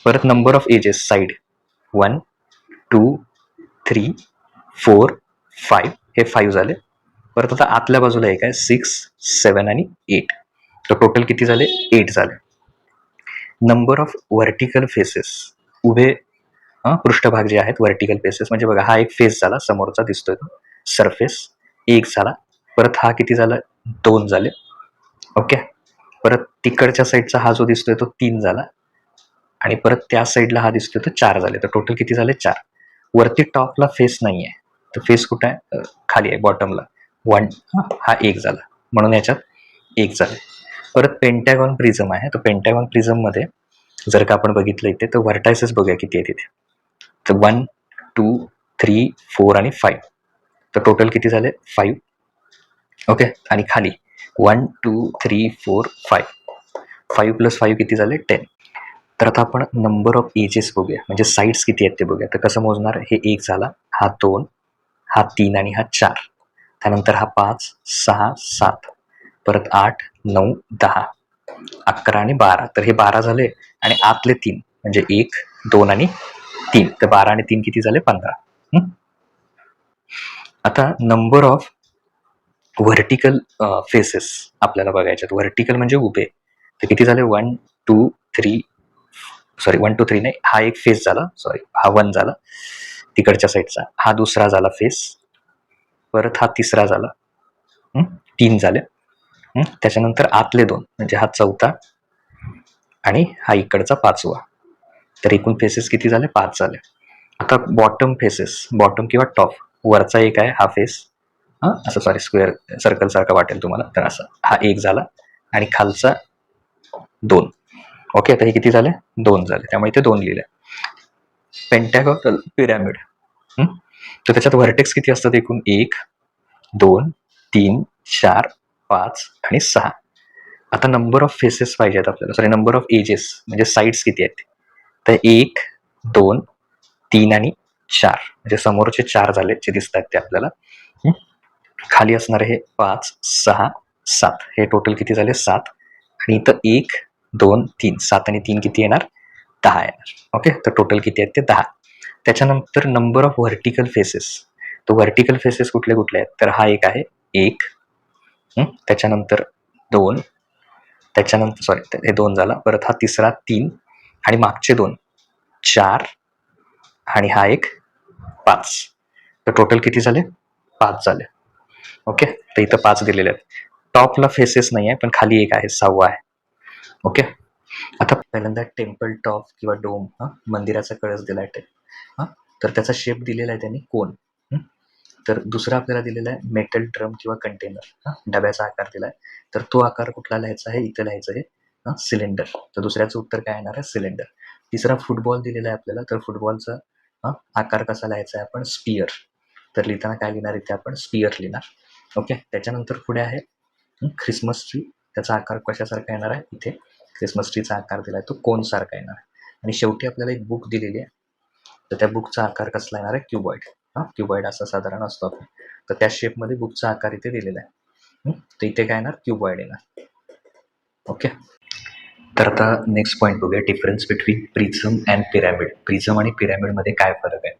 A: परत नंबर ऑफ एजेस साईड 1, 2, 3, 4, 5. हे 5 झाले. परत आता आतल्या बाजूला एक आहे 6, 7 आणि 8. तर टोटल किती झाले? 8 झाले. नंबर ऑफ व्हर्टिकल फेसेस उभे पृष्ठभाग जे आहेत व्हर्टिकल फेसेस म्हणजे बघा, हा एक फेस झाला, समोरचा दिसतोय तो सरफेस, एक झाला. परत हा किती झाला? 2 झाले. ओके. परत तिकडच्या साईडचा हा जो दिसतोय तो 3 झाला आणि परत त्या साईडला हा दिसतोय तो 4 झाले. तर टोटल किती झाले? 4. वरती टॉपला फेस नाही आहे, तर फेस कुठे आहे? खाली आहे, बॉटमला 1. हा 1 झाला, म्हणून याच्यात 1 झाले. परत पेंटॅगॉन प्रिझम आहे. तर पेंटॅगॉन प्रिझम मध्ये जर का आपण बघितलं इथे, तर व्हर्टायसेस बघूया किती आहेत इथे. तर 1, 2, 3, 4 आणि 5. तर टोटल किती झाले? 5. ओके. आणि खाली 1, 2, 3, 4, 5. 5 + 5 किती झाले? 10. तर आता आपण नंबर ऑफ एजेस बघूया, म्हणजे साईड्स किती आहेत ते बघूया. तर कसं मोजणार? हे 1 झाला, हा 2, हा 3 आणि हा 4. त्यानंतर हा 5, 6, 7. परत 8, 9, 10, 11 आणि 12. तर हे 12 झाले आणि आतले 3 म्हणजे 1, 2 आणि 3. तर 12 आणि 3 किती झाले? 15. आता नंबर ऑफ व्हर्टिकल फेसेस आपल्याला बघायच्यात. व्हर्टिकल म्हणजे उभे, तर किती झाले? 1, 2, 3. सॉरी, 1, 2, 3 नाही, हा एक फेस झाला. सॉरी, हा 1 झाला तिकडच्या साईडचा, हा दुसरा झाला फेस. परत हा तिसरा झाला, 3 झाले. त्याच्यानंतर आतले 2 म्हणजे हा 4था आणि हा इकडचा 5वा. तर एकूण फेसेस किती झाले? 5 झाले. आता बॉटम फेसेस, बॉटम किंवा टॉप, वरचा एक आहे हा फेस, असं सॉरी स्क्वेअर सर्कल सारखा वाटेल तुम्हाला, तर असं हा 1 झाला आणि खालचा 2. ओके. तर हे किती झाले? 2 झाले, त्यामुळे इथे 2 लिहिले. पेंटॅगॉन पिरॅमिड, तर त्याच्यात व्हर्टेक्स किती असतात एकूण? 1, 2, 3, 4, 5 आणि 6. आता नंबर ऑफ फेसेस पाहिजेत आपल्याला, सॉरी नंबर ऑफ एजेस म्हणजे साईड्स किती आहेत? तर 1, 2, 3 आणि 4. म्हणजे समोरचे 4 झाले जे दिसतात ते आपल्याला. खाली असणारे हे 5, 6, 7. हे टोटल किती झाले? 7. आणि इथं 1, 2, 3, 7 आणि 3 किती येणार? 10 येणार. ओके. तर टोटल किती आहेत ते? 10. त्याच्यानंतर नंबर ऑफ व्हर्टिकल फेसेस, तर व्हर्टिकल फेसेस कुठले कुठले आहेत? तर हा एक आहे 1, त्याच्यानंतर 2, त्याच्यानंतर सॉरी हे 2 झाला. परत हा तिसरा 3 आणि मागचे 2 4 आणि हा एक 5. तर टोटल किती झाले? 5 झाले. ओके. तर इथं 5 दिलेले आहेत. टॉपला फेसेस नाही आहे पण खाली एक आहे, 6वा आहे. ओके. आता पहिल्यांदा टेम्पल टॉप किंवा डोम, मंदिराचा कळस दिलाय तर त्याचा शेप दिलेला आहे त्यांनी कोन. तर दुसरा आपल्याला दिलेला आहे मेटल ड्रम किंवा कंटेनर, डब्याचा आकार दिलाय. तर तो आकार कुठला लिहायचा आहे? इथं लिहायचं आहे सिलेंडर. तर दुसऱ्याचं उत्तर काय येणार आहे? सिलेंडर. तिसरा फुटबॉल दिलेला आहे आपल्याला, तर फुटबॉलचा आकार कसा लिहायचा आहे आपण? स्पियर. तर लिहिताना काय लिहिणार इथे आपण स्पियर लिहिणार. ओके. त्याच्यानंतर पुढे आहे ख्रिसमस ट्री. त्याचा आकार कशासारखा येणार आहे, इथे ख्रिसमस ट्रीचा आकार दिला आहे तो कोनसारखा येणार आहे. आणि शेवटी आपल्याला एक बुक दिलेली आहे, तर त्या बुकचा आकार कसला येणार आहे, क्युबॉइड. क्युबॉइड असा साधारण असतो आपण, तर त्या शेपमध्ये बुकचा आकार इथे दिलेला आहे. तर इथे काय येणार, क्युबॉइड येणार. ओके. तर आता नेक्स्ट पॉईंट बघूया, difference between prism and pyramid. Prism आणि पिरॅमिडमध्ये काय फरक आहे.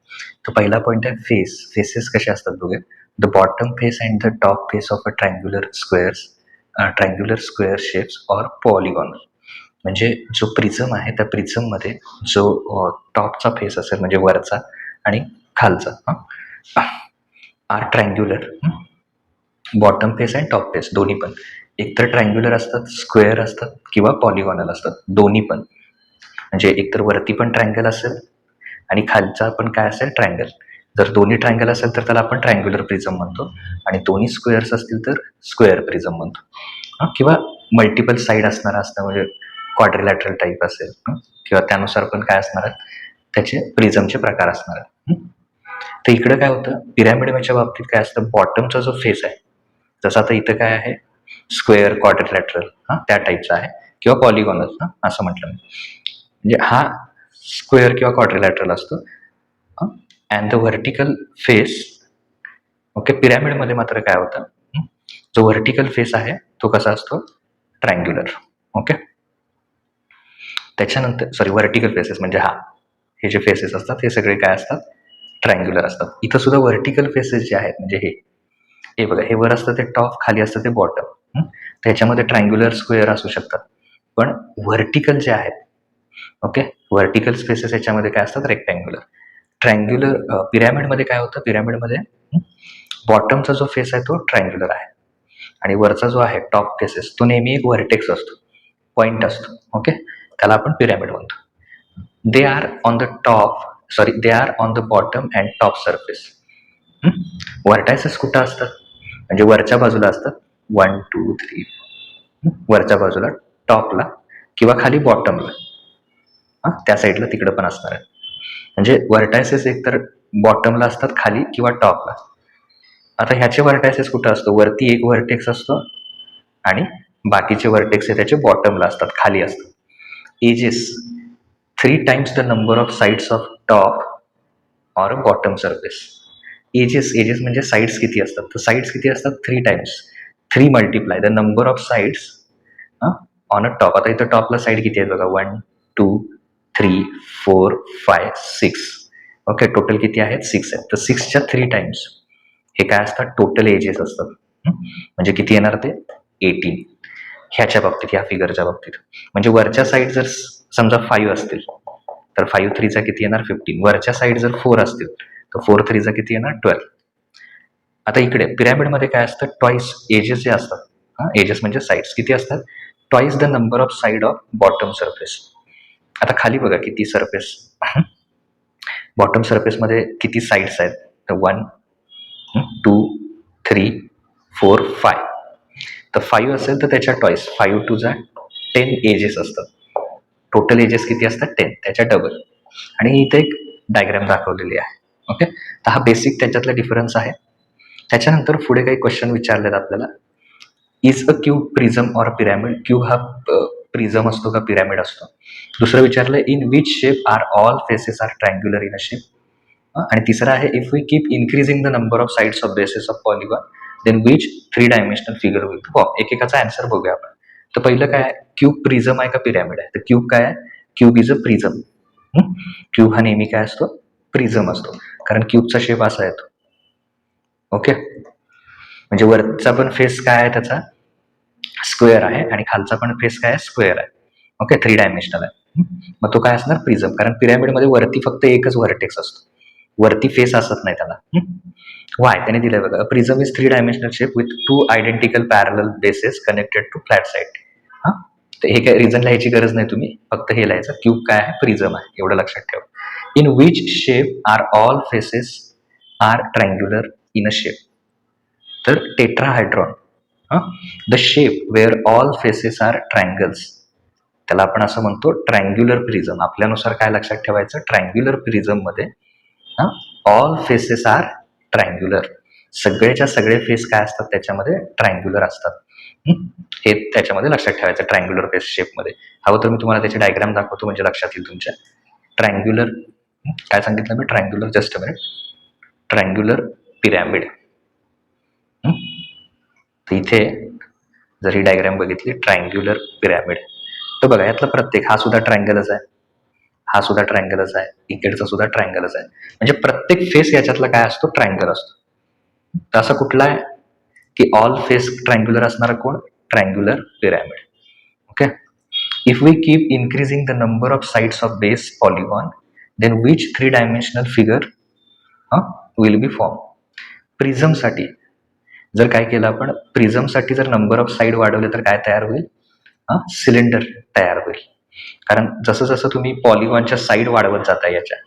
A: तर पहिला पॉईंट आहे फेस. फेसेस कसे असतात बघूया. The bottom face and the top face of a triangular square shapes or polygonal. म्हणजे जो प्रिझम आहे त्या प्रिझममध्ये जो टॉपचा फेस असेल म्हणजे वरचा आणि खालचा are triangular. Bottom face and top face दोन्ही पण एकतर ट्रायंग्युलर असतात, स्क्वेअर असतात किंवा पॉलिगॉनल असतात, दोन्ही पण. म्हणजे एकतर वरती पण ट्रायंगल असेल आणि खालचा पण काय असेल, ट्रायंगल. जर दोन्ही ट्रायंगल असेल तर त्याला आपण ट्रायंग्युलर प्रिझम म्हणतो, आणि दोन्ही स्क्वेअर्स असतील तर स्क्वेअर प्रिझम म्हणतो. किंवा मल्टिपल साईड असणारा असतं, म्हणजे क्वाड्रिलॅटरल टाईप असेल किंवा त्यानुसार पण काय असणार आहे, त्याचे प्रिझमचे प्रकार असणार आहेत. तर इकडं काय होतं, पिरॅमिडच्या बाबतीत काय असतं, बॉटमचा जो फेस आहे, जसं आता इथं काय आहे, स्क्वेअर, क्वाड्रिलॅटरल त्या टाईपचा आहे, किंवा पॉलिगॉनल असं म्हटलं मी. म्हणजे हा स्क्वेअर किंवा क्वाड्रिलॅटरल असतो. And the vertical face. Okay. पिरॅमिडमध्ये मात्र काय होतं, जो व्हर्टिकल फेस आहे तो कसा असतो, ट्रायंग्युलर. ओके. त्याच्यानंतर व्हर्टिकल फेसेस म्हणजे हे जे फेसेस असतात हे सगळे काय असतात, ट्रायंग्युलर असतात. इथं सुद्धा व्हर्टिकल फेसेस जे आहेत, म्हणजे हे बघा, हे वर असतं ते टॉप, खाली असतं ते बॉटम. त्याच्यामध्ये ट्रायंग्युलर, स्क्वेअर असू शकतात, पण व्हर्टिकल जे आहेत, ओके, व्हर्टिकल स्पेसेस याच्यामध्ये काय असतात, रेक्टँग्युलर. ट्रायंग्युलर पिरॅमिडमध्ये काय होतं, पिरॅमिडमध्ये बॉटमचा जो फेस आहे तो ट्रायंग्युलर आहे, आणि वरचा जो आहे टॉप फेसेस तो नेहमी एक व्हर्टेक्स असतो, पॉइंट असतो. ओके. त्याला आपण पिरॅमिड म्हणतो. They are on the bottom and top surface. Vertices कुठं असतात, म्हणजे वरच्या बाजूला असतात, 1 2 3, वरच्या बाजूला टॉपला किंवा खाली बॉटमला. त्या साईडला तिकडं पण असणार आहे. म्हणजे व्हर्टायसेस एकतर बॉटमला असतात, खाली किंवा टॉपला. आता ह्याचे व्हर्टायसेस कुठं असतो, वरती एक व्हर्टेक्स असतो आणि बाकीचे व्हर्टेक्स हे त्याचे बॉटमला असतात, खाली असतात. Edges 3 times the number of sides of top or bottom surface. Edges म्हणजे साईड्स किती असतात, तर साईड्स किती असतात, 3 times. 3 multiply the number of sides on a top. आता इथं टॉपला साईड किती आहेत बघा, 1 2 3 4 5 6. ओके. टोटल किती आहेत, 6 आहेत. तर 6च्या 3 times हे काय असतात, टोटल एजेस असतात. म्हणजे किती येणार ते, 18. ह्याच्या बाबतीत, ह्या फिगरच्या बाबतीत. म्हणजे वरच्या साईड जर समजा 5 असतील तर 5 3 किती येणार, 15. वरच्या साईड जर 4 असतील तर 4 3 किती येणार, 12. आता इकडे पिरॅमिडमध्ये काय असतं, ट्वाईस एजेस जे असतात, एजेस म्हणजे साईड्स किती असतात, twice the number of side of bottom surface. आता खाली बघा किती सरफेस, बॉटम सरफेसमध्ये किती साईड्स आहेत, तर 1 2 3 4 5. तर 5 असेल तर त्याच्या ट्वाईस, 5 2 10 एजेस असतात. टोटल एजेस किती असतात, 10, त्याच्या डबल. आणि इथे एक डायग्राम दाखवलेली आहे. ओके. तर हा बेसिक त्याच्यातला डिफरन्स आहे. त्याच्यानंतर पुढे काही क्वेश्चन विचारलेत आपल्याला. Is a cube prism or pyramid. Cube हा प्रिझम असतो का पिरॅमिड असतो. दुसरं विचारलं, in which shape are all faces are triangular in a shape. आणि तिसरं आहे, if we keep increasing the number of sides of bases of polygon then which 3 dimensional figure will be. एकेकाचा answer बघूया आपण. तर पहिलं काय आहे, क्यूब प्रिझम आहे का पिरॅमिड आहे. तर क्यूब काय आहे, cube is a prism. Cube हा नेहमी काय असतो, प्रिझम असतो, कारण क्यूबचा शेप असा येतो. ओके. म्हणजे वरचा पण फेस काय आहे त्याचा, स्क्वेअर आहे, आणि खालचा पण फेस काय आहे, स्क्वेअर आहे. ओके. 3 dimensional आहे. मग तो काय असणार, प्रिझम. कारण पिरॅमिडमध्ये वरती फक्त एकच व्हर्टेक्स असतो, वरती फेस असत नाही त्याला. वाय त्याने दिलंय बघा, prism is 3 dimensional shape with 2 identical parallel bases connected to flat side. तर हे काय रिझन लिहायची गरज नाही, तुम्ही फक्त हे लिहायचं, क्यूब काय आहे, प्रिझम आहे, एवढं लक्षात ठेवा. In which shape are all faces are triangular in a shape. तर tetrahedron, the shape where all faces are triangles, त्याला आपण असं म्हणतो ट्रायंग्युलर प्रिझम. आपल्यानुसार काय लक्षात ठेवायचं, ट्रायंग्युलर प्रिझम मध्ये ऑल फेसेस आर ट्रायंग्युलर. सगळेच्या सगळे फेस काय असतात त्याच्यामध्ये ट्रायंग्युलर असतात. हे त्याच्यामध्ये लक्षात ठेवायचं ट्रायंग्युलर फेस शेपमध्ये. हवं तर मी तुम्हाला त्याची डायग्राम दाखवतो म्हणजे लक्षात येईल तुमच्या. ट्रायंग्युलर काय सांगितलं मी? Triangular, just a minute. Triangular pyramid. तर इथे जर ही डायग्राम बघितली, ट्रायंग्युलर पिरॅमिड, तर बघा यातला प्रत्येक हा सुद्धा ट्रायंगलच आहे, हा सुद्धा ट्रायंगलच आहे, इकडचा सुद्धा ट्रायंगलच आहे. म्हणजे प्रत्येक फेस याच्यातला काय असतो? ट्रायंगल असतो. तर असं कुठला आहे की ऑल फेस ट्रायंग्युलर असणारा कोण? Triangular pyramid. Okay. If we keep increasing the number of sides of base polygon, then which 3 dimensional figure will be form. प्रिझमसाठी जर काय केलं आपण, प्रिझमसाठी जर नंबर ऑफ साईड वाढवले तर काय तयार होईल? सिलेंडर तयार होईल. कारण जसं जसं तुम्ही पॉलिगॉनच्या साईड वाढवत जाता याच्या,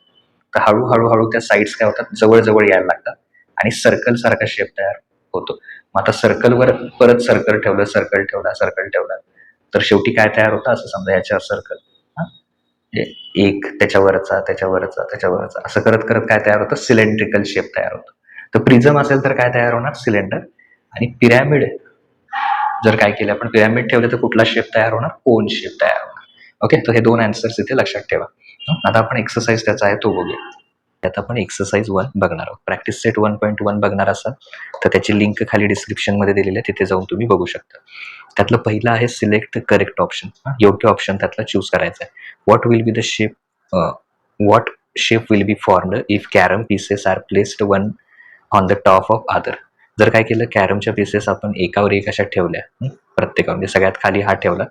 A: तर हळूहळू हळू त्या साईड्स काय होतात? जवळ यायला लागतात आणि सर्कल सारखा शेप तयार होतो. मग आता सर्कलवर परत सर्कल ठेवला तर शेवटी काय तयार होतं? असं समजा याच्यावर सर्कल, एक त्याच्यावरचा असं करत करत काय तयार होतं? सिलेंड्रिकल शेप तयार होतो. तर प्रिझम असेल तर काय तयार होणार? सिलेंडर. आणि पिरॅमिड जर काय केलं आपण, पिरॅमिड ठेवले तर कुठला शेप तयार होणार? कोन शेप तयार होणार. ओके. तर हे 2 आन्सर्स इथे लक्षात ठेवा. आता आपण एक्सरसाइज त्याचा आहे तो बघूया. त्यात आपण एक्सरसाइज 1 बघणार आहोत. प्रॅक्टिस सेट 1.1 बघणार असाल तर त्याची लिंक खाली डिस्क्रिप्शनमध्ये दिलेली आहे, तिथे जाऊन तुम्ही बघू शकता. त्यातलं पहिलं आहे सिलेक्ट द करेक्ट ऑप्शन. योग्य ऑप्शन त्यातला चूज करायचा आहे. What will be the shape, what shape will be formed if carrom pieces are placed one on the top of other. जर काय केलं, कॅरमच्या पीसेस आपण एकावर एक अशा ठेवल्या, प्रत्येकावर म्हणजे सगळ्यात खाली हा ठेवला,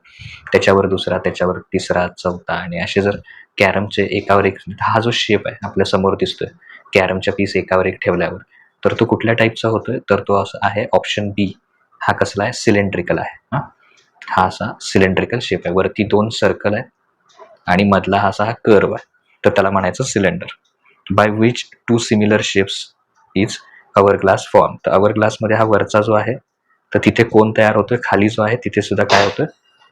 A: त्याच्यावर दुसरा, त्याच्यावर तिसरा, चौथा, आणि असे जर कॅरमचे एकावर एक, हा जो शेप आहे आपल्या समोर दिसतोय कॅरमच्या पीस एकावर एक ठेवल्यावर, तर तो कुठल्या टाईपचा होतोय? तर तो असा आहे ऑप्शन बी. हा कसला आहे? सिलेंड्रिकल आहे. हा असा सिलेंड्रिकल शेप आहे. वरती 2 सर्कल आहे आणि मधला हा असा कर्व आहे, तर त्याला म्हणायचं cylinder. By which 2 similar shapes is our glass form. तर अवर ग्लासमध्ये हा वरचा जो आहे तर तिथे कोन तयार होतोय, खाली जो आहे तिथे सुद्धा काय होतोय?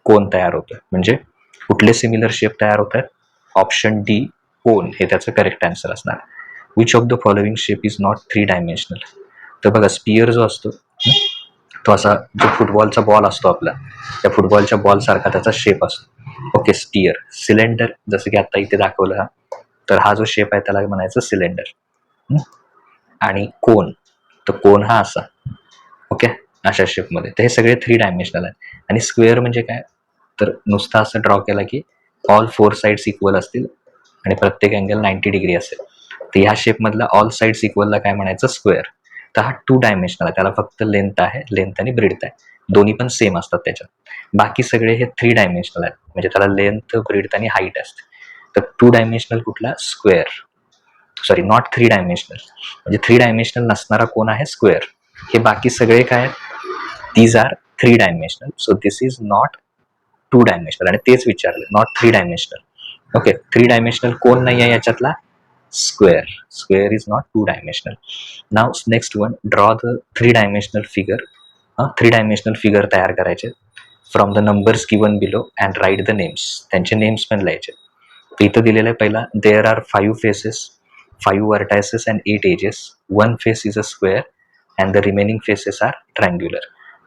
A: कोन तयार होतोय. म्हणजे कुठले सिमिलर शेप तयार होत आहेत? ऑप्शन डी, कोन, हे त्याचं करेक्ट आन्सर असणार. Which of the following shape is not 3 dimensional. तर बघा स्पियर जो असतो तो असा, जो फुटबॉलचा बॉल असतो आपला, त्या फुटबॉलच्या बॉल सारखा त्याचा शेप असतो. ओके. स्पियर, सिलेंडर जसं की आता इथे दाखवलं हा, तर हा जो शेप आहे त्याला म्हणायचं सिलेंडर. आणि कोन, तर कोन हा असा. ओके. अशा शेपमध्ये. तर हे सगळे 3 डायमेन्शनल आहे. आणि स्क्वेअर म्हणजे काय? तर नुसता असं ड्रॉ केला की ऑल 4 साइड्स इक्वल असतील आणि प्रत्येक अँगल 90 डिग्री असेल. तर ह्या शेपमधला ऑल साइड्स इक्वलला काय म्हणायचं? स्क्वेअर. तर हा 2 डायमेन्शनल आहे, त्याला फक्त लेंथ आहे, लेंथ आणि ब्रीड्थ आहे, दोन्ही पण सेम असतात त्याच्यात. बाकी सगळे हे 3 डायमेन्शनल आहेत, म्हणजे त्याला लेंथ, ब्रीड्थ आणि हाईट असते. तर 2 डायमेन्शनल कुठला? स्क्वेअर. Sorry, not 3 dimensional. म्हणजे 3 डायमेन्शनल नसणारा कोण आहे? स्क्वेअर. हे बाकी सगळे काय? These are 3 dimensional. So this is not 2 dimensional. आणि तेच विचारलं, नॉट 3 डायमेन्शनल. ओके. 3 डायमेन्शनल कोण नाही आहे याच्यातला? Square. Square is not 2 dimensional. नाव next one, draw the 3 dimensional figure. 3 dimensional figure तयार करायचे from the numbers given below and write the names. त्यांचे नेम्स पण लिहायचे. इथं दिलेलं आहे पहिला, there are 5 faces, 5 vertices and 8 edges. One face is a square and the remaining faces are triangular.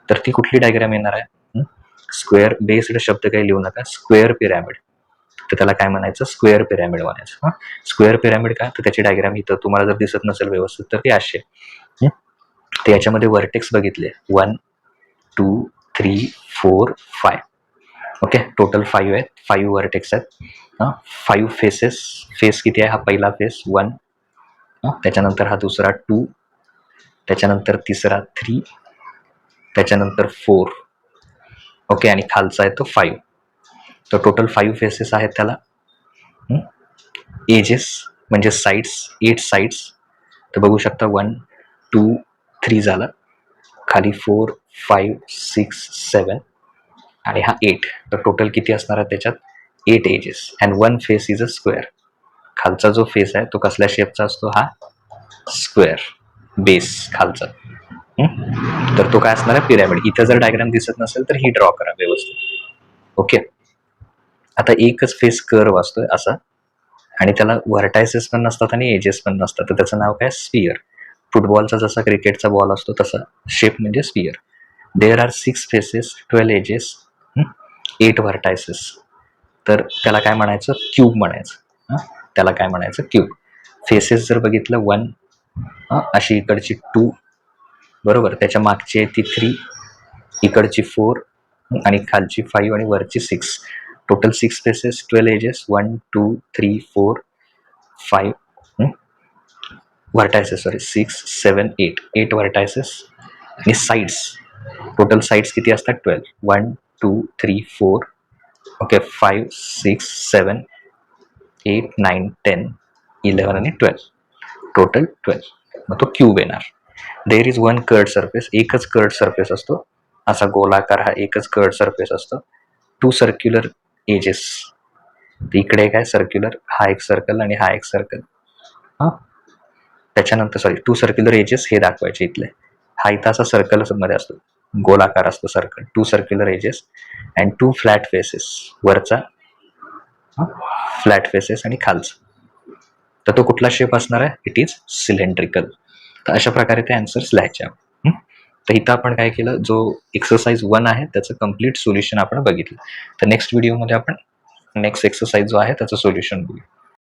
A: तर ती कुठली डायग्राम येणार आहे? स्क्वेअर बेस्ड शब्द काही लिहू नका. स्क्वेअर पिरॅमिड, तर त्याला काय म्हणायचं? स्क्वेअर पिरॅमिड म्हणायचं. स्क्वेअर पिरॅमिड काय? तर त्याची डायग्राम इथं तुम्हाला जर दिसत नसेल व्यवस्थित तर ती अशी. तर याच्यामध्ये वर्टेक्स बघितले 1, 2, 3, 4, 5. ओके. टोटल 5 आहेत, 5 वर्टेक्स आहेत. 5 फेसेस. फेस किती आहे? हा पहिला फेस 1, त्याच्यानंतर हा दुसरा 2, त्याच्यानंतर तिसरा 3, त्याच्यानंतर 4. ओके. आणि खालचा आहे तो 5. तर टोटल 5 फेसेस आहेत त्याला. एजेस म्हणजे साईड्स, 8 साईड्स. तर बघू शकता 1, 2, 3 झाला, खाली 4, 5, 6, 7 आणि हा 8. तर टोटल किती असणार आहे त्याच्यात? 8 edges. And 1 face is a square. खालचा जो फेस आहे तो कसल्या शेपचा असतो? हा स्क्वेअर बेस खालचा. तर तो काय असणार आहे? पिरॅमिड. इथं जर डायग्राम दिसत नसेल तर ही ड्रॉ करा व्यवस्थित. ओके. आता एकच फेस कर्व असतोय असा, आणि त्याला व्हर्टायसेस पण नसतात आणि एजेस पण नसतात, तर त्याचं नाव काय? स्फिअर. फुटबॉलचा जसा क्रिकेटचा बॉल असतो तसा शेप म्हणजे sphere. There are 6 faces, 12 edges, 8 vertices. तर त्याला काय म्हणायचं? क्यूब म्हणायचं. त्याला काय म्हणायचं? क्यूब. फेसेस जर बघितलं 1, अशी इकडची 2, बरोबर, त्याच्या मागची आहे ती 3, इकडची 4 आणि खालची 5 आणि वरची 6. Total 6 faces, 12 edges, 1 2 3 4 5 vertices, sorry 6 7 8 vertices. आणि साईड्स, टोटल साईड्स किती असतात? 12. 1 2 3 4, ओके, 5 6 7 8 9 10 11 आणि 12, टोटल 12. मग तो क्यूब येणार. There is one curved surface, एकच कर्ड सरफेस असतो, असा गोलाकार हा एकच कर्ड सरफेस असतो. 2 सर्क्युलर एजेस, इकडे काय सर्क्युलर, हा एक सर्कल आणि हा एक सर्कल. त्याच्यानंतर सॉरी 2 सर्क्युलर एजेस हे दाखवायचे इथले. हा इथं असा सर्कल मध्ये असतो, गोलाकार असतो circle. 2 circular edges and 2 flat faces, वरचा फ्लॅट फेसेस आणि खालचा. तर तो कुठला शेप असणार आहे? It is cylindrical. तर अशा प्रकारे ते आन्सर्स लिहायचे. तर इथं आपण काय केलं, जो एक्सरसाइज 1 आहे त्याचं कम्प्लीट सोल्युशन आपण बघितलं. तर नेक्स्ट व्हिडिओमध्ये आपण नेक्स्ट एक्सरसाइज जो आहे त्याचं सोल्युशन बघू.